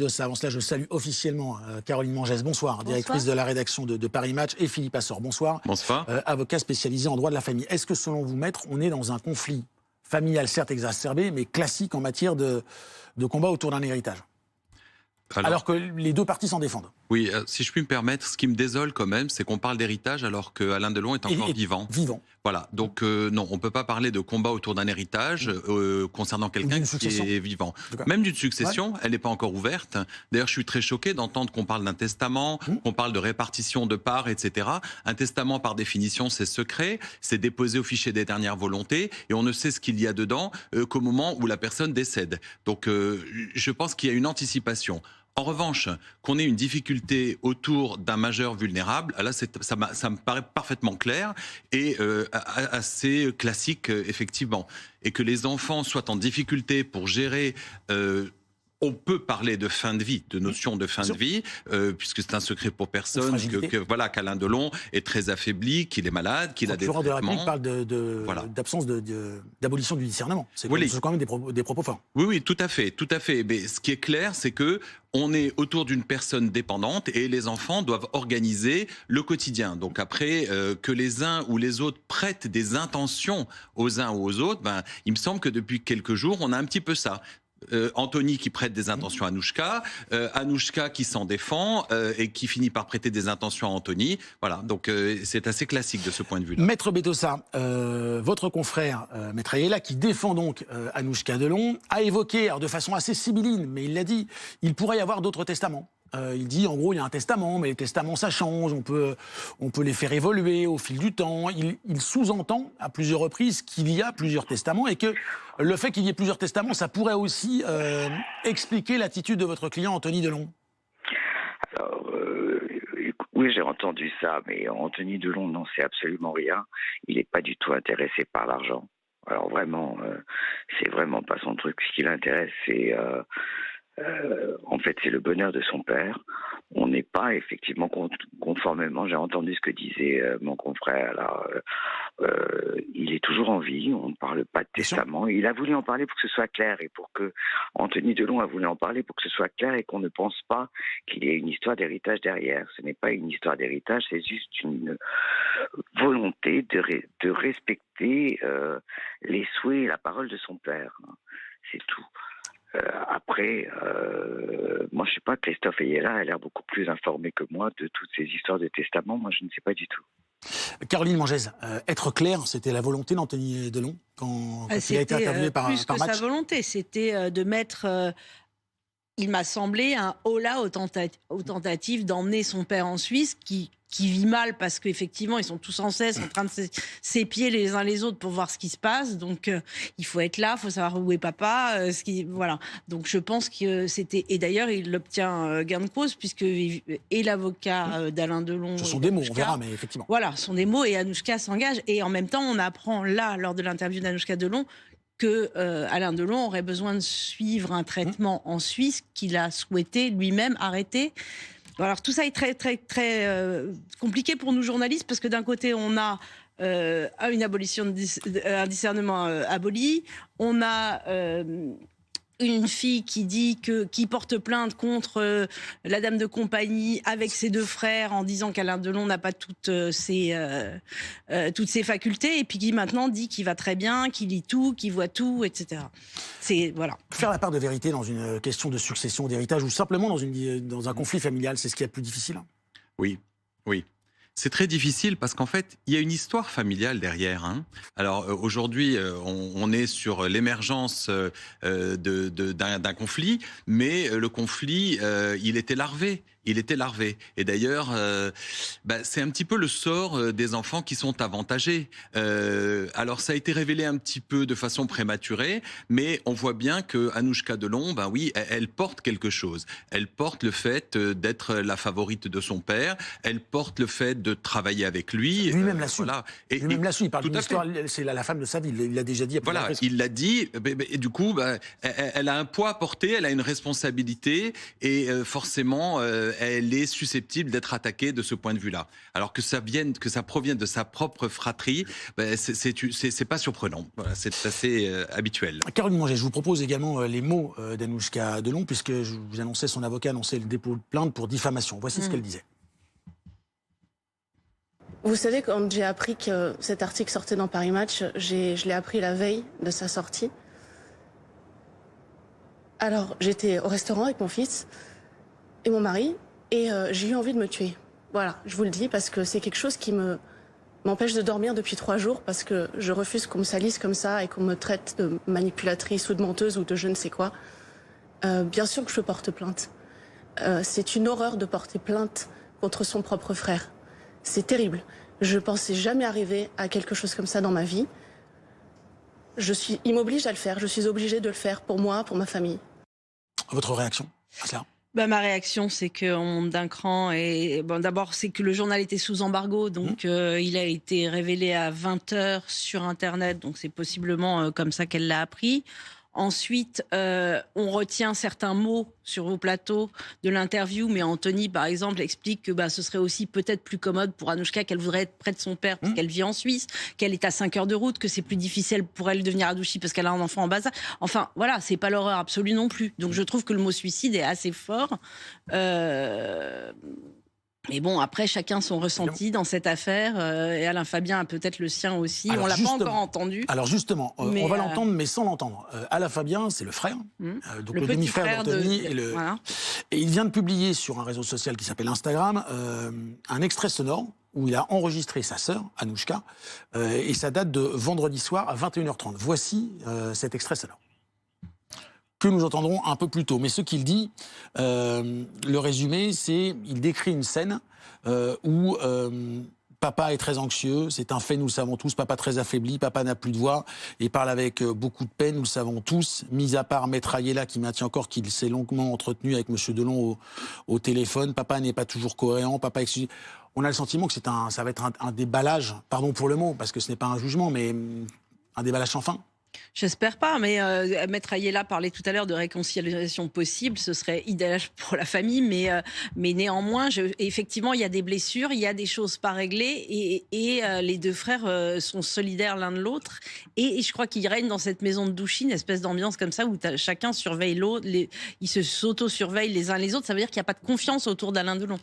De ça, avant cela, je salue officiellement Caroline Mangès, bonsoir, directrice de la rédaction de Paris Match, et Philippe Assor, bonsoir. Bonsoir. Avocat spécialisé en droit de la famille. Est-ce que selon vous, maître, on est dans un conflit familial certes exacerbé, mais classique en matière de combat autour d'un héritage? Alors que les deux parties s'en défendent. Oui, si je puis me permettre, ce qui me désole quand même, c'est qu'on parle d'héritage alors qu'Alain Delon est encore vivant. Voilà, donc non, on ne peut pas parler de combat autour d'un héritage concernant quelqu'un qui est vivant. Même d'une succession, elle n'est pas encore ouverte. D'ailleurs, je suis très choqué d'entendre qu'on parle d'un testament, qu'on parle de répartition de parts, etc. Un testament, par définition, c'est secret, c'est déposé au fichier des dernières volontés, et on ne sait ce qu'il y a dedans qu'au moment où la personne décède. Donc, je pense qu'il y a une anticipation. En revanche, qu'on ait une difficulté autour d'un majeur vulnérable, là, ça me paraît parfaitement clair et assez classique, effectivement. Et que les enfants soient en difficulté pour gérer... on peut parler de fin de vie, de notion de fin de vie, puisque c'est un secret pour personne, voilà, qu'Alain Delon est très affaibli, qu'il est malade, qu'il a des traitements. Le procureur de la République parle d'absence d'abolition du discernement. C'est quand même des propos forts. Oui, tout à fait, tout à fait. Mais ce qui est clair, c'est que on est autour d'une personne dépendante et les enfants doivent organiser le quotidien. Donc après, que les uns ou les autres prêtent des intentions aux uns ou aux autres, il me semble que depuis quelques jours, on a un petit peu ça. Anthony qui prête des intentions à Anouchka, Anouchka qui s'en défend et qui finit par prêter des intentions à Anthony. Voilà, donc c'est assez classique de ce point de vue-là. Maître Betossa, votre confrère, Maître Ayala, qui défend donc Anouchka Delon, a évoqué, alors de façon assez sibylline, mais il l'a dit, il pourrait y avoir d'autres testaments. Il dit, en gros, il y a un testament, mais les testaments, ça change, on peut les faire évoluer au fil du temps. Il sous-entend à plusieurs reprises qu'il y a plusieurs testaments et que le fait qu'il y ait plusieurs testaments, ça pourrait aussi expliquer l'attitude de votre client, Anthony Delon. Alors, oui, j'ai entendu ça, mais Anthony Delon n'en sait absolument rien. Il n'est pas du tout intéressé par l'argent. Alors vraiment, c'est vraiment pas son truc. Ce qui l'intéresse, c'est... en fait, c'est le bonheur de son père. On n'est pas effectivement conformément, j'ai entendu ce que disait mon confrère, là, il est toujours en vie, on ne parle pas de testament. Il a voulu en parler pour que ce soit clair et pour que Anthony Delon a voulu en parler pour que ce soit clair et qu'on ne pense pas qu'il y ait une histoire d'héritage derrière. Ce n'est pas une histoire d'héritage, c'est juste une volonté de respecter les souhaits et la parole de son père. C'est tout. Après, moi je ne sais pas, Christophe Ayala a l'air beaucoup plus informé que moi de toutes ces histoires de testament. Moi je ne sais pas du tout. Caroline Mangès, être clair, c'était la volonté d'Anthony Delon quand il a été interviewé par Match. Plus que sa volonté, c'était de mettre, il m'a semblé, un holà aux tentatives d'emmener son père en Suisse qui vit mal parce qu'effectivement, ils sont tous en cesse en train de s'épier les uns les autres pour voir ce qui se passe. Donc, il faut être là, il faut savoir où est papa. Voilà. Donc, je pense que c'était... Et d'ailleurs, il obtient gain de cause puisque et l'avocat d'Alain Delon... Ce sont des mots, on verra, mais effectivement. Voilà, ce sont des mots et Anouchka s'engage. Et en même temps, on apprend là, lors de l'interview d'Anouchka Delon, que Alain Delon aurait besoin de suivre un traitement en Suisse qu'il a souhaité lui-même arrêter. Alors tout ça est très très très compliqué pour nous journalistes parce que d'un côté on a une abolition un discernement aboli, on a une fille qui porte plainte contre la dame de compagnie avec ses deux frères en disant qu'Alain Delon n'a pas toutes ses facultés et puis qui maintenant dit qu'il va très bien, qu'il lit tout, qu'il voit tout, etc. Voilà. Faire la part de vérité dans une question de succession, d'héritage ou simplement dans un conflit familial, c'est ce qui est le plus difficile. Oui. C'est très difficile parce qu'en fait, il y a une histoire familiale derrière. Alors aujourd'hui, on est sur l'émergence d'un conflit, mais le conflit, il était larvé. Et d'ailleurs, c'est un petit peu le sort des enfants qui sont avantagés. Alors ça a été révélé un petit peu de façon prématurée, mais on voit bien que Anouchka Delon, oui, elle porte quelque chose. Elle porte le fait d'être la favorite de son père. Elle porte le fait de travailler avec lui. Lui-même l'a su. Voilà. Lui-même l'a su. Il parle d'une histoire. C'est la femme de sa vie. Il l'a déjà dit. Voilà. Il l'a dit. Et du coup, elle a un poids à porter. Elle a une responsabilité et forcément. elle est susceptible d'être attaquée de ce point de vue-là. Alors que ça provienne de sa propre fratrie, c'est pas surprenant. Voilà, c'est assez habituel. Caroline Manger, je vous propose également les mots d'Anouchka Delon, puisque je vous annonçais, son avocat annonçait le dépôt de plainte pour diffamation. Voici ce qu'elle disait. Vous savez, quand j'ai appris que cet article sortait dans Paris Match, je l'ai appris la veille de sa sortie. Alors, j'étais au restaurant avec mon fils et mon mari, et j'ai eu envie de me tuer. Voilà, je vous le dis, parce que c'est quelque chose qui m'empêche de dormir depuis 3 jours, parce que je refuse qu'on me salisse comme ça et qu'on me traite de manipulatrice ou de menteuse ou de je ne sais quoi. Bien sûr que je porte plainte. C'est une horreur de porter plainte contre son propre frère. C'est terrible. Je pensais jamais arriver à quelque chose comme ça dans ma vie. Il m'oblige à le faire. Je suis obligée de le faire pour moi, pour ma famille. Votre réaction à cela? Ma réaction, c'est qu'on monte d'un cran. Et d'abord, c'est que le journal était sous embargo, donc il a été révélé à 20h sur Internet, donc c'est possiblement comme ça qu'elle l'a appris. Ensuite, on retient certains mots sur vos plateaux de l'interview, mais Anthony, par exemple, explique que ce serait aussi peut-être plus commode pour Anouchka qu'elle voudrait être près de son père parce qu'elle vit en Suisse, qu'elle est à 5 heures de route, que c'est plus difficile pour elle de venir à Douchy parce qu'elle a un enfant en bas âge. Enfin, voilà, c'est pas l'horreur absolue non plus. Donc je trouve que le mot suicide est assez fort. Mais bon, après, chacun son ressenti dans cette affaire. Et Alain Fabien a peut-être le sien aussi. On l'a pas encore entendu. Alors justement, on va l'entendre, mais sans l'entendre. Alain Fabien, c'est le frère, donc le demi-frère d'Anthony. Et il vient de publier sur un réseau social qui s'appelle Instagram un extrait sonore où il a enregistré sa sœur, Anouchka, et ça date de vendredi soir à 21h30. Voici cet extrait sonore que nous entendrons un peu plus tôt. Mais ce qu'il dit, le résumé, c'est il décrit une scène où papa est très anxieux, c'est un fait, nous le savons tous, papa très affaibli, papa n'a plus de voix et parle avec beaucoup de peine, nous le savons tous, mis à part Maître Ayela qui maintient encore qu'il s'est longuement entretenu avec M. Delon au téléphone, papa n'est pas toujours cohérent, papa excuse. On a le sentiment que ça va être un déballage, pardon pour le mot, parce que ce n'est pas un jugement, mais un déballage sans fin. J'espère pas, mais Maître Ayela parlait tout à l'heure de réconciliation possible, ce serait idéal pour la famille, mais néanmoins, effectivement, il y a des blessures, il y a des choses pas réglées, et les deux frères sont solidaires l'un de l'autre, et je crois qu'il règne dans cette maison de Douchy une espèce d'ambiance comme ça où chacun surveille l'autre, ils se s'auto-surveillent les uns les autres, ça veut dire qu'il n'y a pas de confiance autour d'Alain Delon.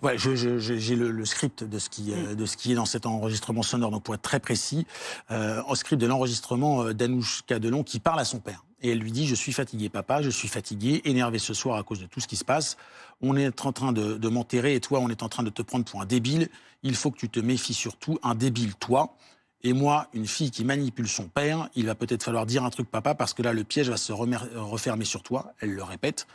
Ouais, j'ai le script de ce qui est dans cet enregistrement sonore, donc pour être très précis, au script de l'enregistrement d'Anouchka Delon qui parle à son père. Et elle lui dit « Je suis fatiguée, papa, je suis fatiguée, énervée ce soir à cause de tout ce qui se passe. On est en train de m'enterrer et toi, on est en train de te prendre pour un débile. Il faut que tu te méfies surtout, un débile, toi. Et moi, une fille qui manipule son père, il va peut-être falloir dire un truc, papa, parce que là, le piège va se refermer sur toi. » Elle le répète.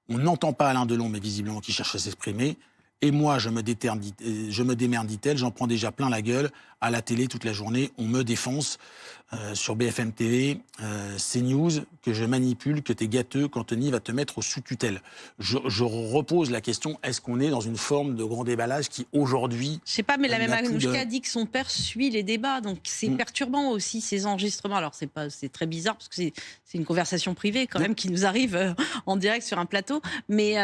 On n'entend pas Alain Delon, mais visiblement qui cherche à s'exprimer. Et moi, je me démerde, dit-elle, j'en prends déjà plein la gueule. À la télé, toute la journée, on me défonce. Sur BFM TV, CNews, que je manipule, que t'es gâteux, qu'Anthony va te mettre sous tutelle. Je repose la question, est-ce qu'on est dans une forme de grand déballage qui, aujourd'hui... Je sais pas, mais la même Anouchka dit que son père suit les débats, donc c'est perturbant aussi, ces enregistrements. Alors, c'est très bizarre, parce que c'est une conversation privée, quand même, qui nous arrive en direct sur un plateau. Mais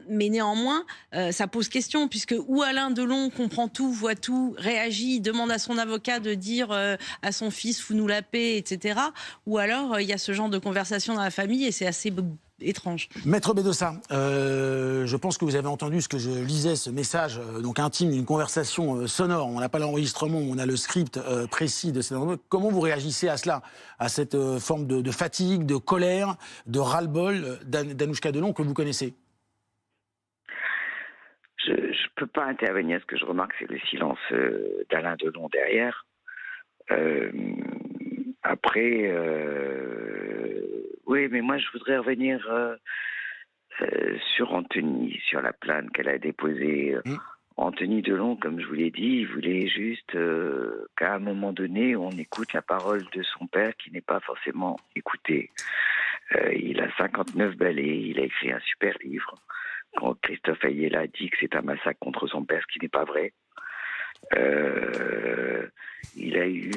néanmoins, ça pose question, puisque où Alain Delon comprend tout, voit tout, réagit, demande à son avocat de dire à son fils, fous-nous la paix, etc. Ou alors, il y a ce genre de conversation dans la famille, et c'est assez étrange. Maître Bedossa, je pense que vous avez entendu ce que je lisais, ce message donc intime d'une conversation sonore. On n'a pas l'enregistrement, on a le script précis de cette... Comment vous réagissez à cela, à cette forme de fatigue, de colère, de ras-le-bol d'Anouchka Delon que vous connaissez? Je ne peux pas intervenir. Ce que je remarque, c'est le silence d'Alain Delon derrière. Après, oui, mais moi je voudrais revenir sur Anthony, sur la plainte qu'elle a déposée. Anthony Delon, comme je vous l'ai dit, il voulait juste qu'à un moment donné, on écoute la parole de son père qui n'est pas forcément écoutée. Il a 59 balais, il a écrit un super livre. Quand Christophe Ayela dit que c'est un massacre contre son père, ce qui n'est pas vrai. Il a eu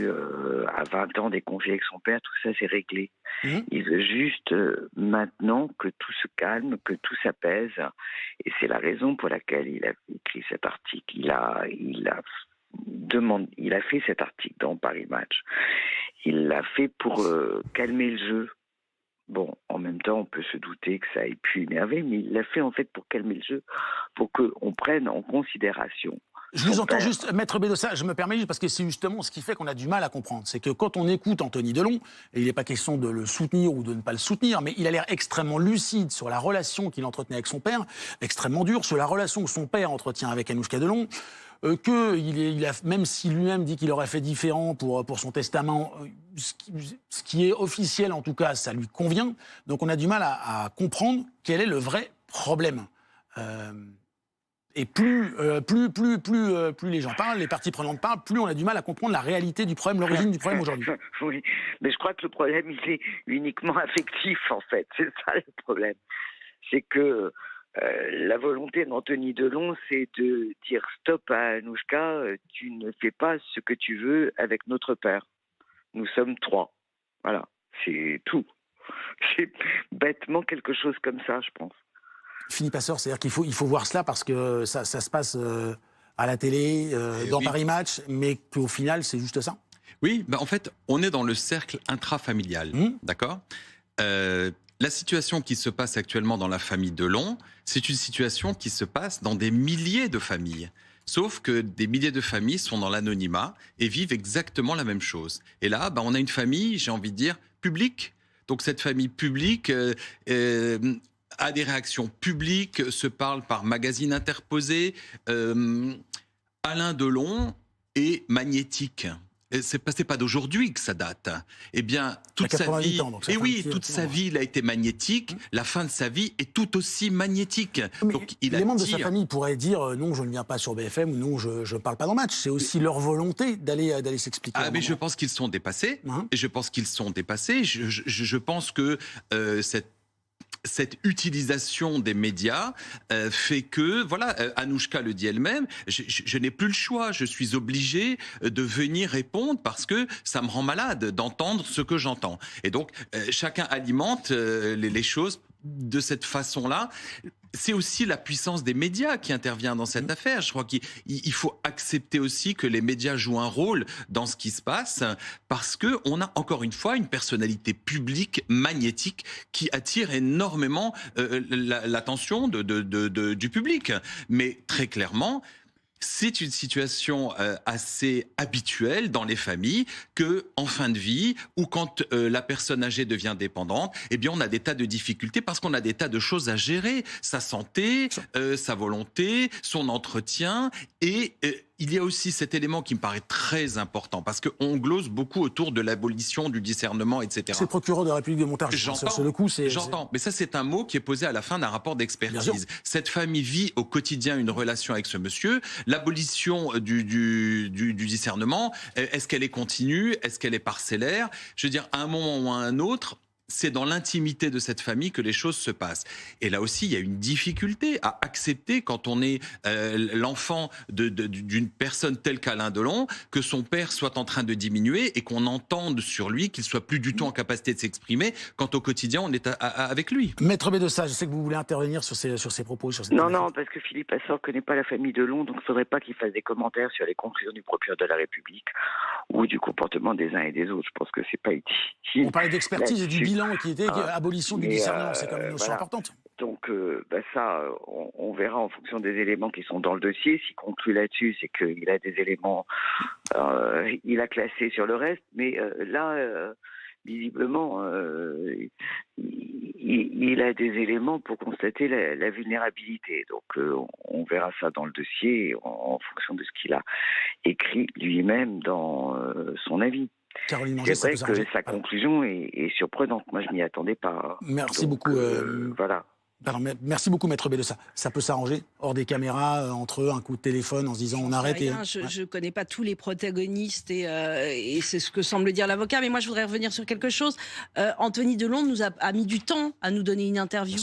à 20 ans des conflits avec son père, tout ça c'est réglé. Il veut juste maintenant que tout se calme, que tout s'apaise. Et c'est la raison pour laquelle il a écrit cet article. Il a fait cet article dans Paris Match. Il l'a fait pour calmer le jeu. Bon, en même temps, on peut se douter que ça ait pu énerver, mais il l'a fait en fait pour calmer le jeu, pour qu'on prenne en considération. Je vous entends juste, Maître Bedossa, je me permets juste parce que c'est justement ce qui fait qu'on a du mal à comprendre. C'est que quand on écoute Anthony Delon, et il n'est pas question de le soutenir ou de ne pas le soutenir, mais il a l'air extrêmement lucide sur la relation qu'il entretenait avec son père, extrêmement dur sur la relation que son père entretient avec Anouchka Delon, même si lui-même dit qu'il aurait fait différent pour son testament, ce qui est officiel en tout cas, ça lui convient. Donc on a du mal à comprendre quel est le vrai problème. Et plus les gens parlent, les parties prenantes parlent, plus on a du mal à comprendre la réalité du problème, l'origine du problème aujourd'hui. Oui, mais je crois que le problème, il est uniquement affectif, en fait. C'est ça le problème. C'est que la volonté d'Anthony Delon, c'est de dire stop à Anouchka, tu ne fais pas ce que tu veux avec notre père. Nous sommes 3. Voilà, c'est tout. C'est bêtement quelque chose comme ça, je pense. Philippe Passeur, c'est-à-dire qu'il faut voir cela parce que ça se passe à la télé, dans Paris Match, mais qu'au final, c'est juste ça. Oui, en fait, on est dans le cercle intrafamilial, d'accord ? La situation qui se passe actuellement dans la famille Delon, c'est une situation qui se passe dans des milliers de familles. Sauf que des milliers de familles sont dans l'anonymat et vivent exactement la même chose. Et là, on a une famille, j'ai envie de dire, publique. Donc cette famille publique a des réactions publiques, se parle par magazine interposé. Alain Delon est magnétique. C'est pas d'aujourd'hui que ça date. Eh bien, toute sa vie, toute sa vie, il a été magnétique. La fin de sa vie est tout aussi magnétique. Donc, les membres de sa famille pourraient dire non, je ne viens pas sur BFM ou non, je ne parle pas dans Match. C'est aussi leur volonté d'aller s'expliquer. Mais je pense qu'ils sont dépassés. Et je pense qu'ils sont dépassés. Je pense que cette utilisation des médias fait que, voilà, Anouchka le dit elle-même, je n'ai plus le choix, je suis obligée de venir répondre parce que ça me rend malade d'entendre ce que j'entends. Et donc, chacun alimente les choses de cette façon-là. C'est aussi la puissance des médias qui intervient dans cette affaire. Je crois qu'il faut accepter aussi que les médias jouent un rôle dans ce qui se passe parce qu'on a encore une fois une personnalité publique magnétique qui attire énormément l'attention du public. Mais très clairement, c'est une situation assez habituelle dans les familles que, en fin de vie, ou quand la personne âgée devient dépendante, eh bien, on a des tas de difficultés parce qu'on a des tas de choses à gérer. Sa santé, sa volonté, son entretien et il y a aussi cet élément qui me paraît très important, parce qu'on glose beaucoup autour de l'abolition du discernement, etc. C'est le procureur de la République de Montargis. J'entends, mais ça c'est un mot qui est posé à la fin d'un rapport d'expertise. Cette famille vit au quotidien une relation avec ce monsieur. L'abolition du discernement, est-ce qu'elle est continue? Est-ce qu'elle est parcellaire? Je veux dire, à un moment ou à un autre, c'est dans l'intimité de cette famille que les choses se passent. Et là aussi, il y a une difficulté à accepter, quand on est l'enfant d'une personne telle qu'Alain Delon, que son père soit en train de diminuer et qu'on entende sur lui qu'il soit plus du tout en capacité de s'exprimer quand au quotidien on est avec lui. Maître Bedossa, je sais que vous voulez intervenir sur ces propos. Non, parce que Philippe Passeur ne connaît pas la famille Delon, donc il ne faudrait pas qu'il fasse des commentaires sur les conclusions du procureur de la République ou du comportement des uns et des autres. Je pense que c'est pas utile. On parlait d'expertise et du bilan qui était abolition du discernement, c'est quand même une notion importante. Donc ça, on verra en fonction des éléments qui sont dans le dossier. S'il conclut là-dessus, c'est qu'il a des éléments, il a classé sur le reste, mais là, visiblement, il a des éléments pour constater la vulnérabilité. Donc on verra ça dans le dossier en fonction de ce qu'il a écrit lui-même dans son avis. Caroline Manger, c'est vrai que sa conclusion est surprenante. Moi, je m'y attendais pas. Merci beaucoup. Voilà. Alors, merci beaucoup, Maître Bedossa. Ça peut s'arranger hors des caméras, entre eux, un coup de téléphone en se disant on arrête. Je ne connais pas tous les protagonistes et c'est ce que semble dire l'avocat. Mais moi, je voudrais revenir sur quelque chose. Anthony Delon nous a mis du temps à nous donner une interview.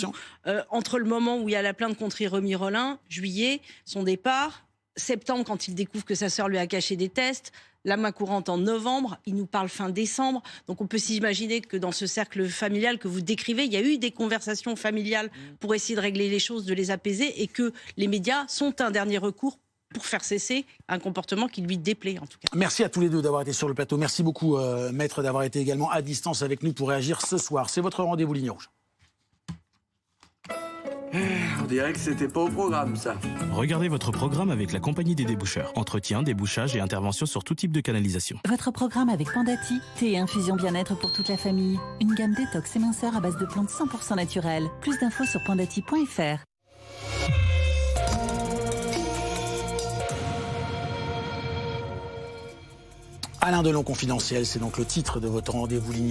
Entre le moment où il y a la plainte contre Rémi Rollin, juillet, son départ, septembre, quand il découvre que sa sœur lui a caché des tests, la main courante en novembre, il nous parle fin décembre. Donc on peut s'imaginer que dans ce cercle familial que vous décrivez, il y a eu des conversations familiales pour essayer de régler les choses, de les apaiser, et que les médias sont un dernier recours pour faire cesser un comportement qui lui déplaît, en tout cas. Merci à tous les deux d'avoir été sur le plateau. Merci beaucoup, Maître, d'avoir été également à distance avec nous pour réagir ce soir. C'est votre rendez-vous Ligne Rouge. On dirait que c'était pas au programme, ça. Regardez votre programme avec la Compagnie des déboucheurs. Entretien, débouchage et intervention sur tout type de canalisation. Votre programme avec Pandati. Thé et infusion bien-être pour toute la famille. Une gamme détox et minceur à base de plantes 100% naturelles. Plus d'infos sur pandati.fr. Alain Delon confidentiel, c'est donc le titre de votre rendez-vous Ligne